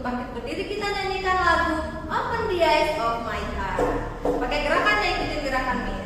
bangkit berdiri kita nyanyikan lagu Open the Eyes of My Heart. Pakai gerakannya, ikutin gerakan Miss.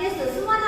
Yesus selamanya.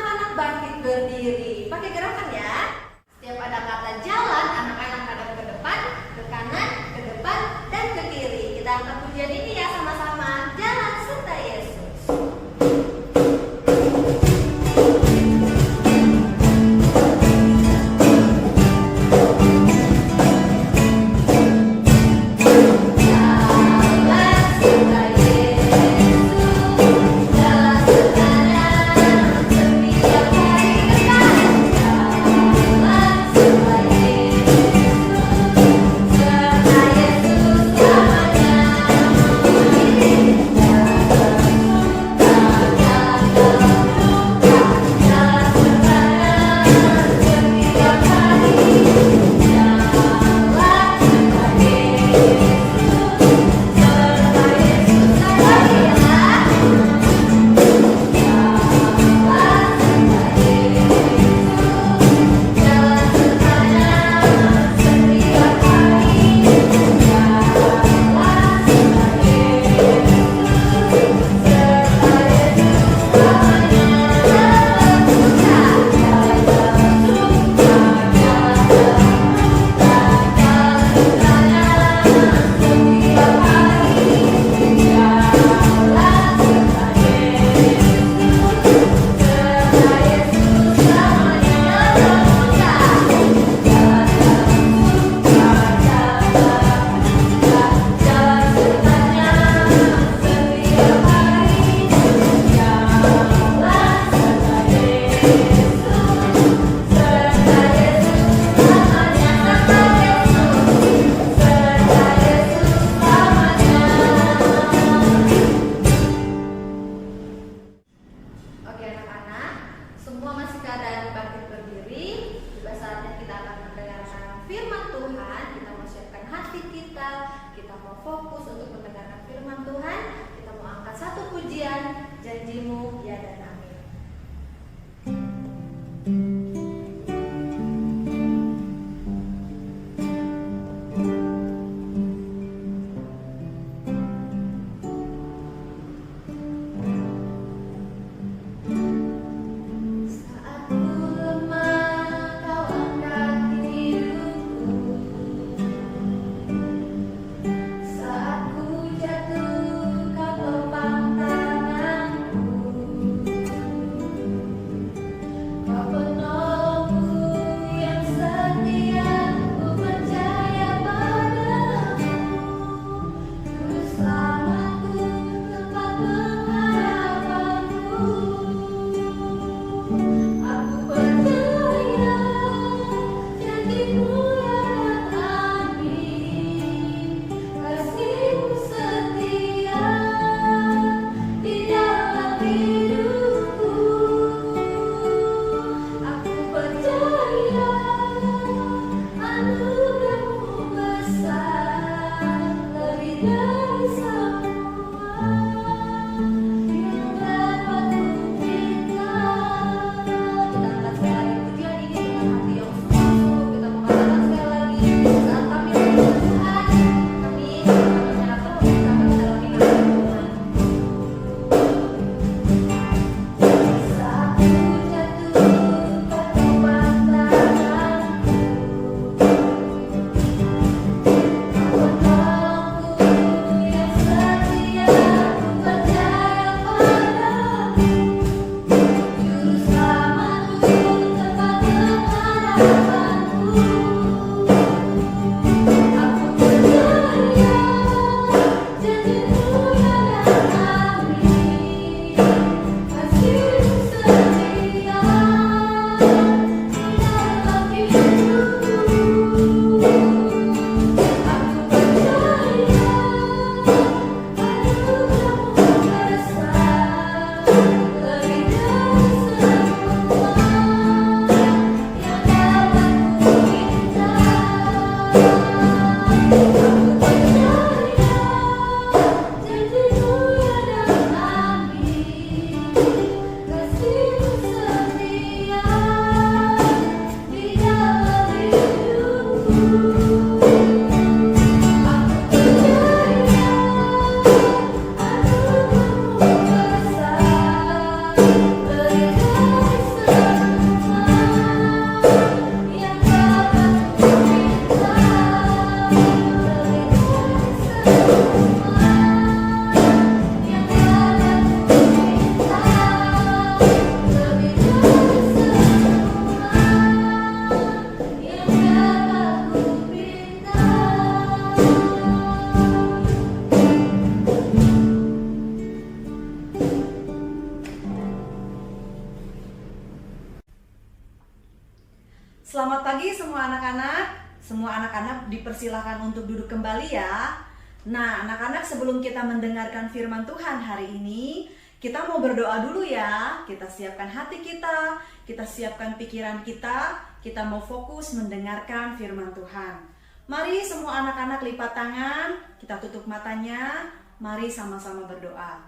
Selamat pagi semua anak-anak. Semua anak-anak dipersilakan untuk duduk kembali ya. Nah, anak-anak, sebelum kita mendengarkan firman Tuhan hari ini, kita mau berdoa dulu ya. Kita siapkan hati kita siapkan pikiran kita mau fokus mendengarkan firman Tuhan. Mari semua anak-anak lipat tangan, kita tutup matanya, mari sama-sama berdoa.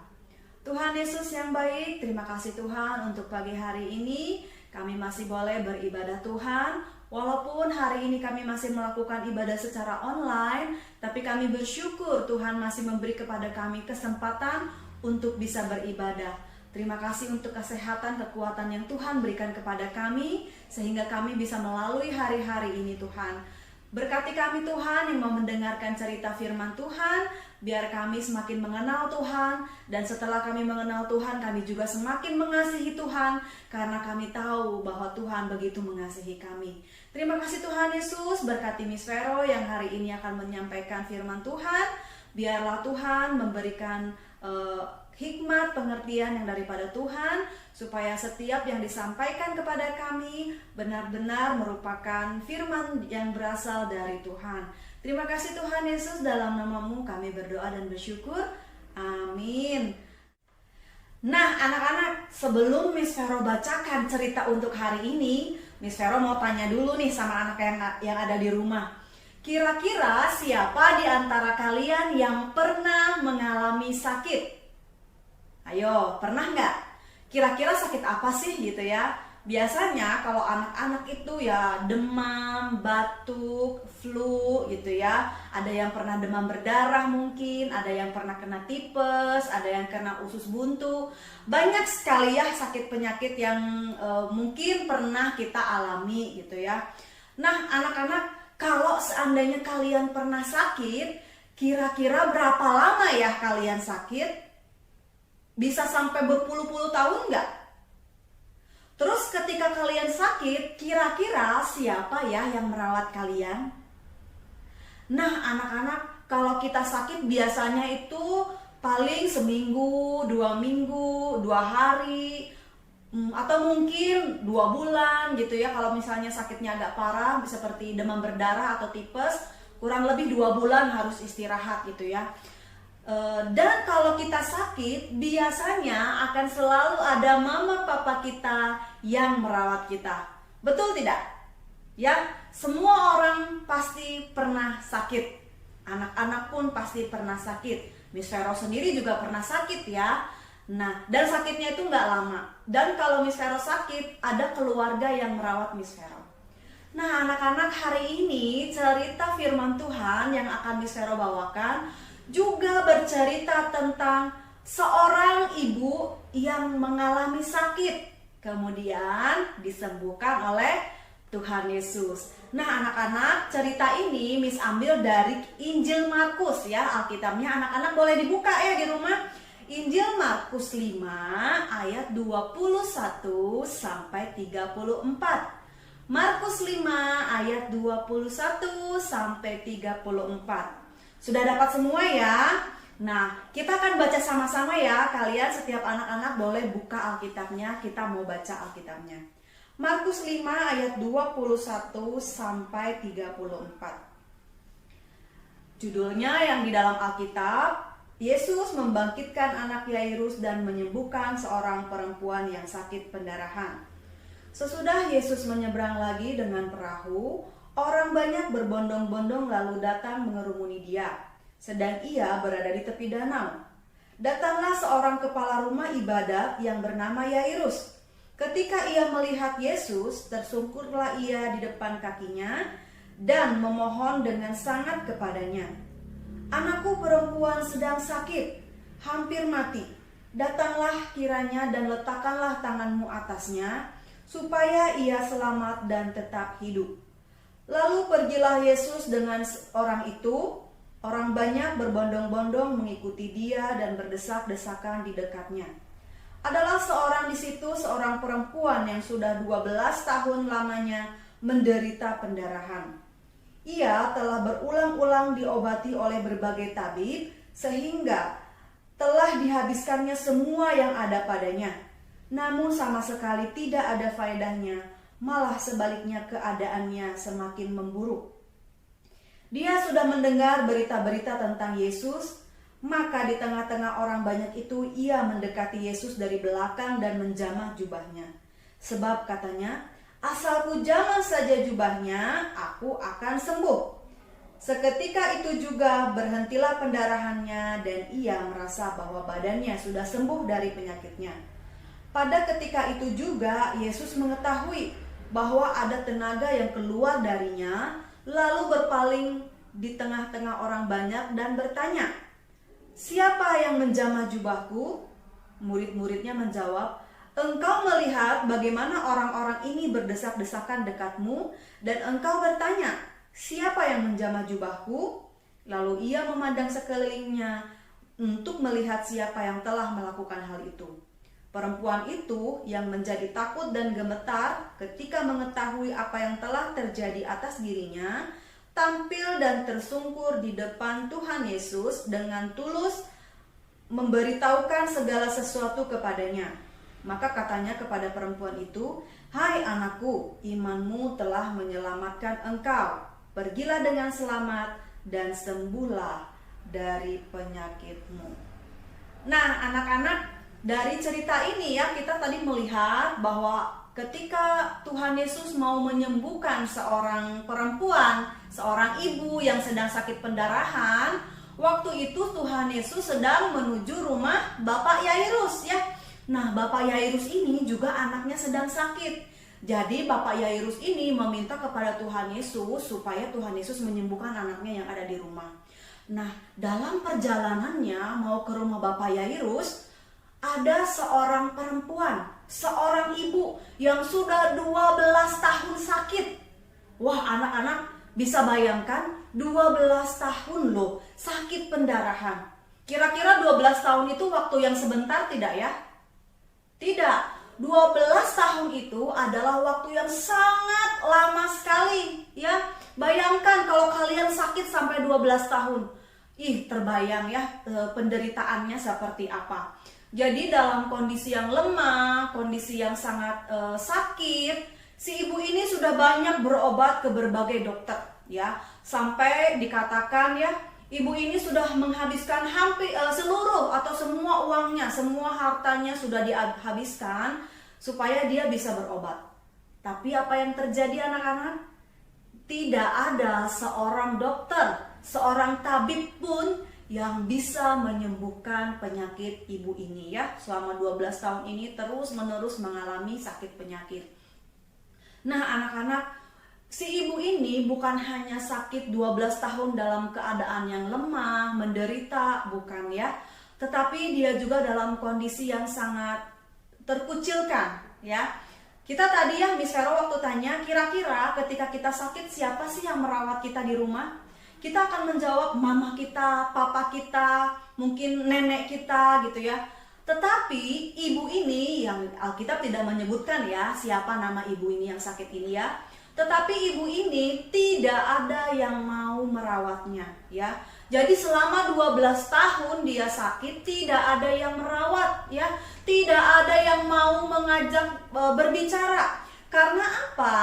Tuhan Yesus yang baik, terima kasih Tuhan untuk pagi hari ini. Kami masih boleh beribadah Tuhan, walaupun hari ini kami masih melakukan ibadah secara online, tapi kami bersyukur Tuhan masih memberi kepada kami kesempatan untuk bisa beribadah. Terima kasih untuk kesehatan, kekuatan yang Tuhan berikan kepada kami, sehingga kami bisa melalui hari-hari ini Tuhan. Berkati kami Tuhan yang mau mendengarkan cerita firman Tuhan, biar kami semakin mengenal Tuhan, dan setelah kami mengenal Tuhan, kami juga semakin mengasihi Tuhan, karena kami tahu bahwa Tuhan begitu mengasihi kami. Terima kasih Tuhan Yesus, berkati Miss Vero yang hari ini akan menyampaikan firman Tuhan. Biarlah Tuhan memberikan hikmat, pengertian yang daripada Tuhan, supaya setiap yang disampaikan kepada kami benar-benar merupakan firman yang berasal dari Tuhan. Terima kasih Tuhan Yesus, dalam nama-Mu kami berdoa dan bersyukur. Amin. Nah anak-anak, sebelum Miss Vero bacakan cerita untuk hari ini, Miss Vero mau tanya dulu nih sama anak yang ada di rumah. Kira-kira siapa di antara kalian yang pernah mengalami sakit? Ayo, pernah nggak? Kira-kira sakit apa sih gitu ya? Biasanya kalau anak-anak itu ya demam, batuk, flu gitu ya. Ada yang pernah demam berdarah mungkin, ada yang pernah kena tipes, ada yang kena usus buntu. Banyak sekali ya sakit penyakit yang mungkin pernah kita alami gitu ya. Nah anak-anak, kalau seandainya kalian pernah sakit, kira-kira berapa lama ya kalian sakit? Bisa sampai berpuluh-puluh tahun nggak? Terus ketika kalian sakit, kira-kira siapa ya yang merawat kalian? Nah anak-anak, kalau kita sakit biasanya itu paling seminggu, 2 minggu, 2 hari, atau mungkin 2 bulan gitu ya. Kalau misalnya sakitnya agak parah, seperti demam berdarah atau tipes, kurang lebih 2 bulan harus istirahat gitu ya. Dan kalau kita sakit, biasanya akan selalu ada mama papa kita yang merawat kita. Betul tidak? Ya, semua orang pasti pernah sakit. Anak-anak pun pasti pernah sakit. Miss Vero sendiri juga pernah sakit ya. Nah, dan sakitnya itu nggak lama. Dan kalau Miss Vero sakit, ada keluarga yang merawat Miss Vero. Nah, anak-anak, hari ini cerita firman Tuhan yang akan Miss Vero bawakan juga bercerita tentang seorang ibu yang mengalami sakit, kemudian disembuhkan oleh Tuhan Yesus. Nah anak-anak, cerita ini Miss ambil dari Injil Markus ya, Alkitabnya anak-anak boleh dibuka ya di rumah. Injil Markus 5 ayat 21 sampai 34. Markus 5 ayat 21 sampai 34. Sudah dapat semua ya? Nah, kita akan baca sama-sama ya. Kalian setiap anak-anak boleh buka Alkitabnya, kita mau baca Alkitabnya. Markus 5 ayat 21 sampai 34. Judulnya yang di dalam Alkitab, Yesus membangkitkan anak Yairus dan menyembuhkan seorang perempuan yang sakit pendarahan. Sesudah Yesus menyeberang lagi dengan perahu, orang banyak berbondong-bondong lalu datang mengerumuni dia, sedang ia berada di tepi danau. Datanglah seorang kepala rumah ibadat yang bernama Yairus. Ketika ia melihat Yesus, tersungkurlah ia di depan kakinya dan memohon dengan sangat kepadanya. Anakku perempuan sedang sakit, hampir mati. Datanglah kiranya dan letakkanlah tanganmu atasnya, supaya ia selamat dan tetap hidup. Lalu pergilah Yesus dengan orang itu. Orang banyak berbondong-bondong mengikuti dia dan berdesak-desakan di dekatnya. Adalah seorang di situ, seorang perempuan yang sudah 12 tahun lamanya menderita pendarahan. Ia telah berulang-ulang diobati oleh berbagai tabib, sehingga telah dihabiskannya semua yang ada padanya. Namun sama sekali tidak ada faedahnya, malah sebaliknya keadaannya semakin memburuk. Dia sudah mendengar berita-berita tentang Yesus, maka di tengah-tengah orang banyak itu ia mendekati Yesus dari belakang dan menjamah jubahnya. Sebab katanya, asal ku jamah saja jubahnya, aku akan sembuh. Seketika itu juga berhentilah pendarahannya dan ia merasa bahwa badannya sudah sembuh dari penyakitnya. Pada ketika itu juga Yesus mengetahui bahwa ada tenaga yang keluar darinya, lalu berpaling di tengah-tengah orang banyak dan bertanya, "Siapa yang menjamah jubahku?" Murid-muridnya menjawab, "Engkau melihat bagaimana orang-orang ini berdesak-desakan dekatmu, dan engkau bertanya, 'Siapa yang menjamah jubahku?'" Lalu ia memandang sekelilingnya untuk melihat siapa yang telah melakukan hal itu. Perempuan itu yang menjadi takut dan gemetar ketika mengetahui apa yang telah terjadi atas dirinya, tampil dan tersungkur di depan Tuhan Yesus dengan tulus memberitahukan segala sesuatu kepadanya. Maka katanya kepada perempuan itu, "Hai anakku, imanmu telah menyelamatkan engkau. Pergilah dengan selamat dan sembuhlah dari penyakitmu." Nah, anak-anak, dari cerita ini ya kita tadi melihat bahwa ketika Tuhan Yesus mau menyembuhkan seorang perempuan, seorang ibu yang sedang sakit pendarahan, waktu itu Tuhan Yesus sedang menuju rumah Bapak Yairus ya. Nah, Bapak Yairus ini juga anaknya sedang sakit. Jadi Bapak Yairus ini meminta kepada Tuhan Yesus supaya Tuhan Yesus menyembuhkan anaknya yang ada di rumah. Nah, dalam perjalanannya mau ke rumah Bapak Yairus, ada seorang perempuan, seorang ibu yang sudah 12 tahun sakit. Wah, anak-anak bisa bayangkan 12 tahun loh sakit pendarahan. Kira-kira 12 tahun itu waktu yang sebentar tidak ya? Tidak, 12 tahun itu adalah waktu yang sangat lama sekali ya. Bayangkan kalau kalian sakit sampai 12 tahun. Terbayang ya penderitaannya seperti apa. Jadi dalam kondisi yang lemah, kondisi yang sangat sakit, si ibu ini sudah banyak berobat ke berbagai dokter ya. Sampai dikatakan ya, ibu ini sudah menghabiskan hampir seluruh atau semua uangnya, semua hartanya sudah dihabiskan supaya dia bisa berobat. Tapi apa yang terjadi anak-anak? Tidak ada seorang dokter, seorang tabib pun yang bisa menyembuhkan penyakit ibu ini ya. Selama 12 tahun ini terus-menerus mengalami sakit penyakit. Nah, anak-anak, si ibu ini bukan hanya sakit 12 tahun dalam keadaan yang lemah, menderita, bukan ya. Tetapi dia juga dalam kondisi yang sangat terkucilkan ya. Kita tadi ya Miss Vero waktu tanya, kira-kira ketika kita sakit siapa sih yang merawat kita di rumah? Kita akan menjawab mama kita, papa kita, mungkin nenek kita gitu ya. Tetapi ibu ini yang Alkitab tidak menyebutkan ya siapa nama ibu ini yang sakit ini ya. Tetapi ibu ini tidak ada yang mau merawatnya ya. Jadi selama 12 tahun dia sakit, tidak ada yang merawat ya. Tidak ada yang mau mengajak berbicara. Karena apa?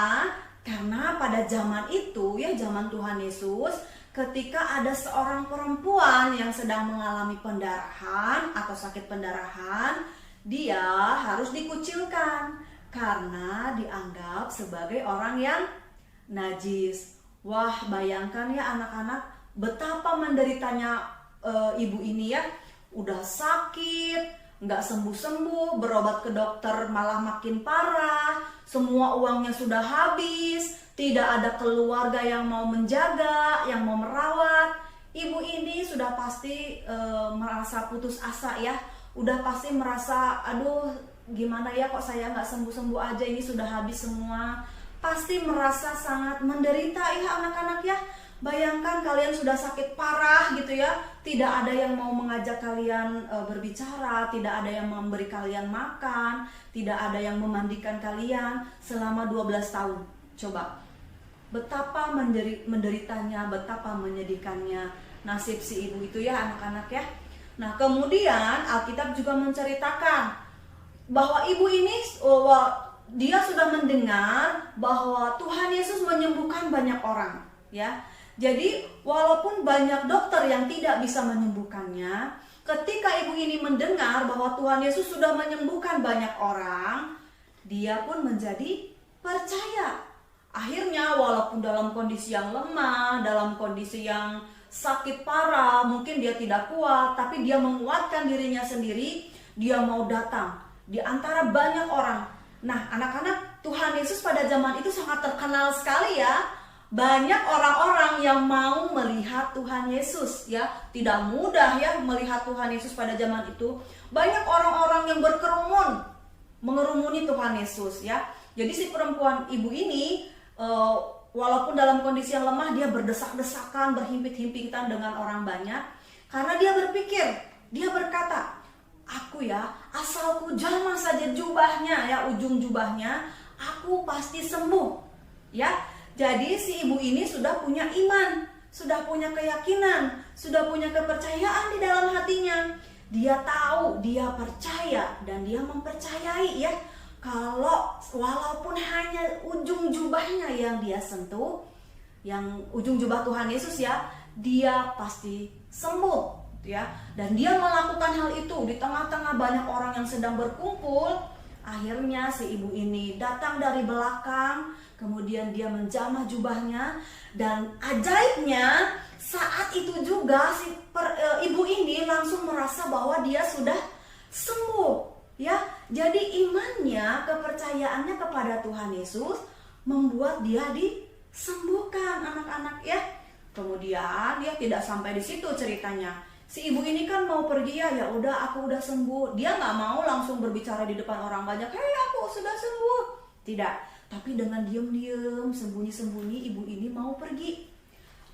Karena pada zaman itu ya, zaman Tuhan Yesus, ketika ada seorang perempuan yang sedang mengalami pendarahan atau sakit pendarahan, dia harus dikucilkan karena dianggap sebagai orang yang najis. Wah, bayangkan ya anak-anak, betapa menderitanya ibu ini ya. Udah sakit, nggak sembuh-sembuh, berobat ke dokter malah makin parah, semua uangnya sudah habis, tidak ada keluarga yang mau menjaga, yang mau merawat. Ibu ini sudah pasti merasa putus asa ya. Udah pasti merasa, aduh gimana ya kok saya nggak sembuh-sembuh aja, ini sudah habis semua. Pasti merasa sangat menderita ya anak-anak ya. Bayangkan kalian sudah sakit parah gitu ya. Tidak ada yang mau mengajak kalian berbicara, tidak ada yang memberi kalian makan, tidak ada yang memandikan kalian selama 12 tahun. Coba, betapa menderitanya, betapa menyedihkannya nasib si ibu itu ya anak-anak ya. Nah, kemudian Alkitab juga menceritakan bahwa ibu ini dia sudah mendengar bahwa Tuhan Yesus menyembuhkan banyak orang, ya. Jadi walaupun banyak dokter yang tidak bisa menyembuhkannya, ketika ibu ini mendengar bahwa Tuhan Yesus sudah menyembuhkan banyak orang, dia pun menjadi percaya. Akhirnya walaupun dalam kondisi yang lemah, dalam kondisi yang sakit parah, mungkin dia tidak kuat, tapi dia menguatkan dirinya sendiri, dia mau datang di antara banyak orang. Nah, anak-anak, Tuhan Yesus pada zaman itu sangat terkenal sekali ya. Banyak orang-orang yang mau melihat Tuhan Yesus ya. Tidak mudah ya melihat Tuhan Yesus pada zaman itu. Banyak orang-orang yang berkerumun mengerumuni Tuhan Yesus ya. Jadi si perempuan ibu ini walaupun dalam kondisi yang lemah, dia berdesak-desakan, berhimpit-himpitan dengan orang banyak. Karena dia berpikir, dia berkata, aku ya, asalku jamah saja jubahnya ya, ujung jubahnya, aku pasti sembuh ya. Jadi si ibu ini sudah punya iman, sudah punya keyakinan, sudah punya kepercayaan di dalam hatinya. Dia tahu, dia percaya, dan dia mempercayai ya, kalau walaupun hanya ujung jubahnya yang dia sentuh, yang ujung jubah Tuhan Yesus ya, dia pasti sembuh ya. Dan dia melakukan hal itu di tengah-tengah banyak orang yang sedang berkumpul. Akhirnya si ibu ini datang dari belakang, kemudian dia menjamah jubahnya, dan ajaibnya saat itu juga si ibu ini langsung merasa bahwa dia sudah sembuh ya. Jadi imannya, kepercayaannya kepada Tuhan Yesus membuat dia disembuhkan, anak-anak ya. Kemudian dia tidak sampai di situ ceritanya. Si ibu ini kan mau pergi ya udah aku udah sembuh. Dia nggak mau langsung berbicara di depan orang banyak, "Hei, aku sudah sembuh." Tidak, tapi dengan diam-diam, sembunyi-sembunyi ibu ini mau pergi.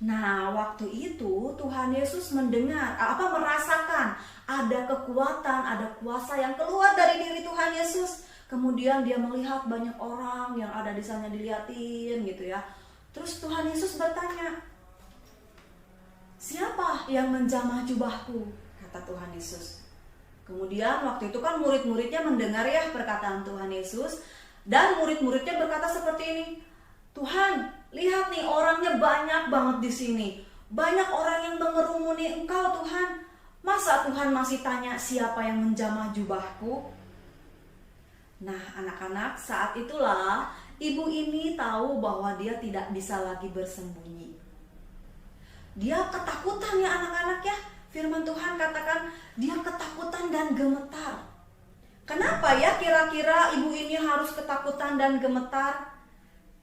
Nah, waktu itu Tuhan Yesus merasakan ada kekuatan, ada kuasa yang keluar dari diri Tuhan Yesus. Kemudian dia melihat banyak orang yang ada di sana diliatin gitu ya. Terus Tuhan Yesus bertanya, "Siapa yang menjamah jubahku?" kata Tuhan Yesus. Kemudian waktu itu kan murid-muridnya mendengar ya perkataan Tuhan Yesus, dan murid-muridnya berkata seperti ini, "Tuhan, lihat nih orangnya banyak banget di sini. Banyak orang yang mengerumuni Engkau, Tuhan. Masa Tuhan masih tanya siapa yang menjamah jubahku?" Nah, anak-anak, saat itulah ibu ini tahu bahwa dia tidak bisa lagi bersembunyi. Dia ketakutan ya anak-anak ya. Firman Tuhan katakan dia ketakutan dan gemetar. Kenapa ya kira-kira ibu ini harus ketakutan dan gemetar?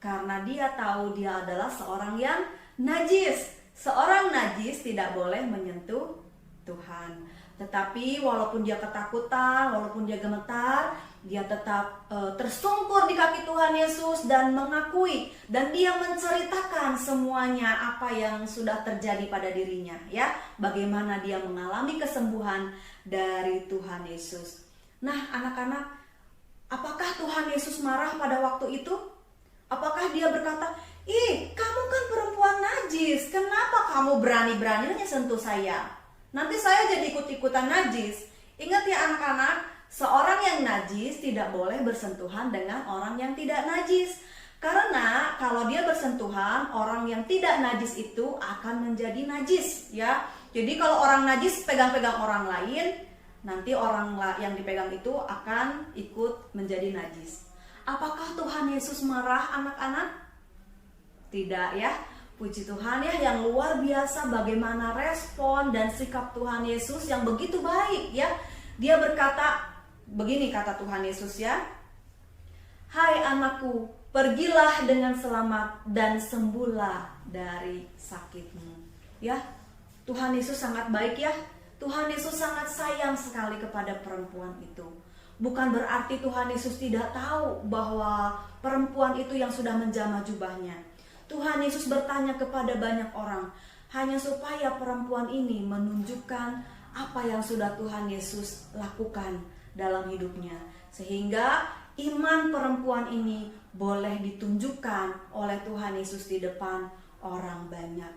Karena dia tahu dia adalah seorang yang najis. Seorang najis tidak boleh menyentuh Tuhan. Tetapi walaupun dia ketakutan, walaupun dia gemetar, dia tetap tersungkur di kaki Tuhan Yesus dan mengakui, dan dia menceritakan semuanya apa yang sudah terjadi pada dirinya ya, bagaimana dia mengalami kesembuhan dari Tuhan Yesus. Nah, anak-anak, apakah Tuhan Yesus marah pada waktu itu? Apakah dia berkata, "Ih, kamu kan perempuan najis, kenapa kamu berani-beraninya sentuh saya? Nanti saya jadi ikut-ikutan najis." Ingat ya anak-anak, seorang yang najis tidak boleh bersentuhan dengan orang yang tidak najis. Karena kalau dia bersentuhan, orang yang tidak najis itu akan menjadi najis ya. Jadi kalau orang najis pegang-pegang orang lain, nanti orang yang dipegang itu akan ikut menjadi najis. Apakah Tuhan Yesus marah anak-anak? Tidak ya. Puji Tuhan ya, yang luar biasa bagaimana respon dan sikap Tuhan Yesus yang begitu baik ya. Dia berkata, begini kata Tuhan Yesus ya, "Hai anakku, pergilah dengan selamat dan sembuhlah dari sakitmu." Ya, Tuhan Yesus sangat baik ya. Tuhan Yesus sangat sayang sekali kepada perempuan itu. Bukan berarti Tuhan Yesus tidak tahu bahwa perempuan itu yang sudah menjamah jubahnya. Tuhan Yesus bertanya kepada banyak orang, hanya supaya perempuan ini menunjukkan apa yang sudah Tuhan Yesus lakukan dalam hidupnya. Sehingga iman perempuan ini boleh ditunjukkan oleh Tuhan Yesus di depan orang banyak.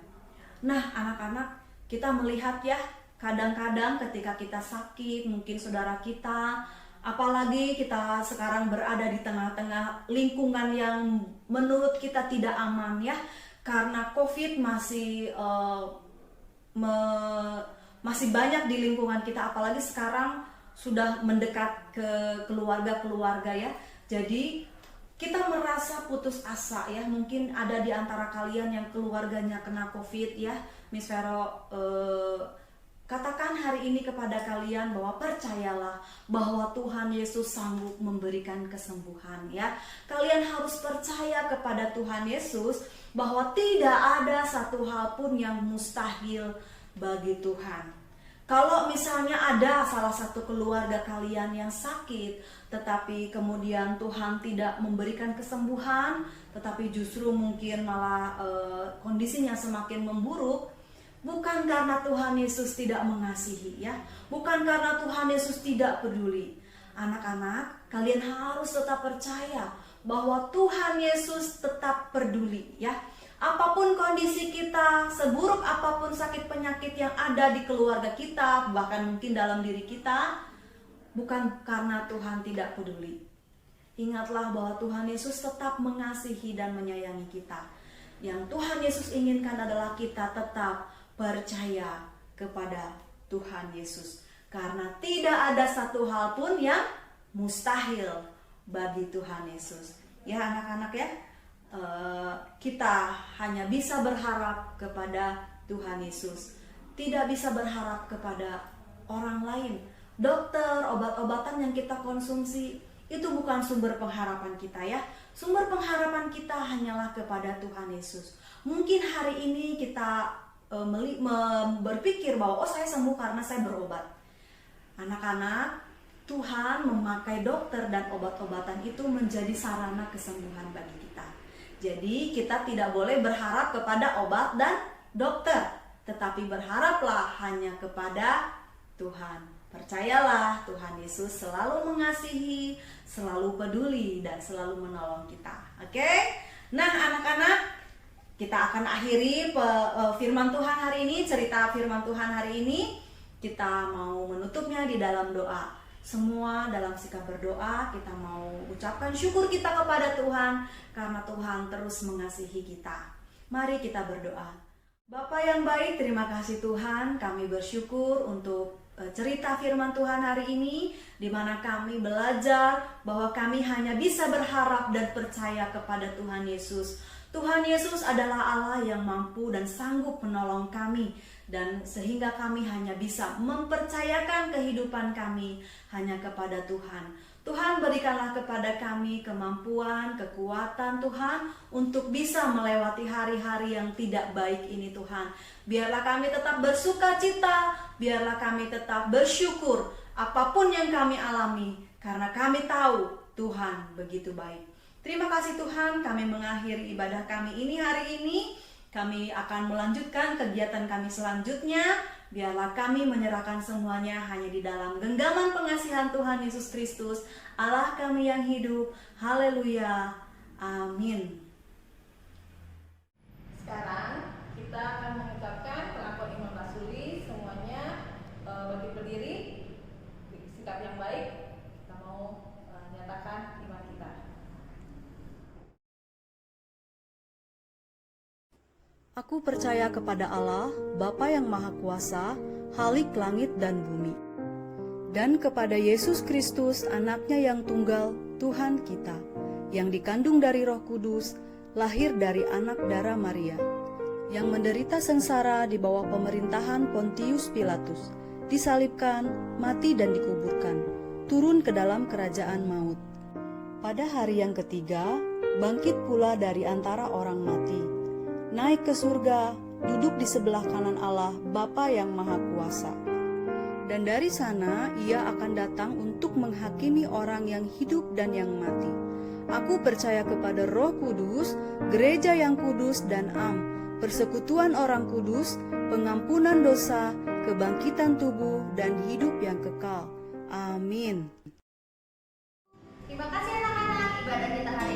Nah, anak-anak, kita melihat ya, kadang-kadang ketika kita sakit, mungkin saudara kita Apalagi kita sekarang berada di tengah-tengah lingkungan yang menurut kita tidak aman ya, karena COVID masih banyak di lingkungan kita, apalagi sekarang sudah mendekat ke keluarga-keluarga ya. Jadi kita merasa putus asa ya. Mungkin ada di antara kalian yang keluarganya kena COVID ya. Miss Vero katakan hari ini kepada kalian bahwa percayalah bahwa Tuhan Yesus sanggup memberikan kesembuhan ya. Kalian harus percaya kepada Tuhan Yesus bahwa tidak ada satu hal pun yang mustahil bagi Tuhan. Kalau misalnya ada salah satu keluarga kalian yang sakit, tetapi kemudian Tuhan tidak memberikan kesembuhan, tetapi justru mungkin malah kondisinya semakin memburuk, bukan karena Tuhan Yesus tidak mengasihi ya, bukan karena Tuhan Yesus tidak peduli. Anak-anak, kalian harus tetap percaya bahwa Tuhan Yesus tetap peduli ya. Apapun kondisi kita, seburuk apapun sakit penyakit yang ada di keluarga kita, bahkan mungkin dalam diri kita, bukan karena Tuhan tidak peduli. Ingatlah bahwa Tuhan Yesus tetap mengasihi dan menyayangi kita. Yang Tuhan Yesus inginkan adalah kita tetap percaya kepada Tuhan Yesus. Karena tidak ada satu hal pun yang mustahil bagi Tuhan Yesus. Ya anak-anak ya, kita hanya bisa berharap kepada Tuhan Yesus. Tidak bisa berharap kepada orang lain. Dokter, obat-obatan yang kita konsumsi itu bukan sumber pengharapan kita ya. Sumber pengharapan kita hanyalah kepada Tuhan Yesus. Mungkin hari ini kita berpikir bahwa saya sembuh karena saya berobat. Anak-anak, Tuhan memakai dokter dan obat-obatan itu menjadi sarana kesembuhan bagi kita. Jadi kita tidak boleh berharap kepada obat dan dokter, tetapi berharaplah hanya kepada Tuhan. Percayalah Tuhan Yesus selalu mengasihi, selalu peduli, dan selalu menolong kita. Oke? Nah anak-anak, kita akan akhiri firman Tuhan hari ini, cerita firman Tuhan hari ini. Kita mau menutupnya di dalam doa. Semua dalam sikap berdoa kita mau ucapkan syukur kita kepada Tuhan karena Tuhan terus mengasihi kita. Mari kita berdoa. Bapa yang baik, terima kasih Tuhan, kami bersyukur untuk cerita firman Tuhan hari ini, di mana kami belajar bahwa kami hanya bisa berharap dan percaya kepada Tuhan Yesus. Tuhan Yesus adalah Allah yang mampu dan sanggup menolong kami, dan sehingga kami hanya bisa mempercayakan kehidupan kami hanya kepada Tuhan. Tuhan, berikanlah kepada kami kemampuan, kekuatan Tuhan untuk bisa melewati hari-hari yang tidak baik ini Tuhan. Biarlah kami tetap bersuka cita, biarlah kami tetap bersyukur apapun yang kami alami, karena kami tahu Tuhan begitu baik. Terima kasih Tuhan, kami mengakhiri ibadah kami ini hari ini. Kami akan melanjutkan kegiatan kami selanjutnya. Biarlah kami menyerahkan semuanya hanya di dalam genggaman pengasihan Tuhan Yesus Kristus, Allah kami yang hidup. Haleluya. Amin. Sekarang kita akan mengucapkan pengakuan iman rasuli. Semuanya bagi berdiri, sikap yang baik. Kita mau menyatakan iman kita. Aku percaya kepada Allah, Bapa yang Maha Kuasa, Khalik langit dan bumi, dan kepada Yesus Kristus, Anaknya yang tunggal, Tuhan kita, yang dikandung dari Roh Kudus, lahir dari anak darah Maria, yang menderita sengsara di bawah pemerintahan Pontius Pilatus, disalibkan, mati dan dikuburkan, turun ke dalam kerajaan maut. Pada hari yang ketiga, bangkit pula dari antara orang mati, naik ke surga, duduk di sebelah kanan Allah, Bapa yang Maha Kuasa. Dan dari sana ia akan datang untuk menghakimi orang yang hidup dan yang mati. Aku percaya kepada Roh Kudus, gereja yang kudus dan am, persekutuan orang kudus, pengampunan dosa, kebangkitan tubuh, dan hidup yang kekal. Amin. Terima kasih anak-anak, ibadah kita hari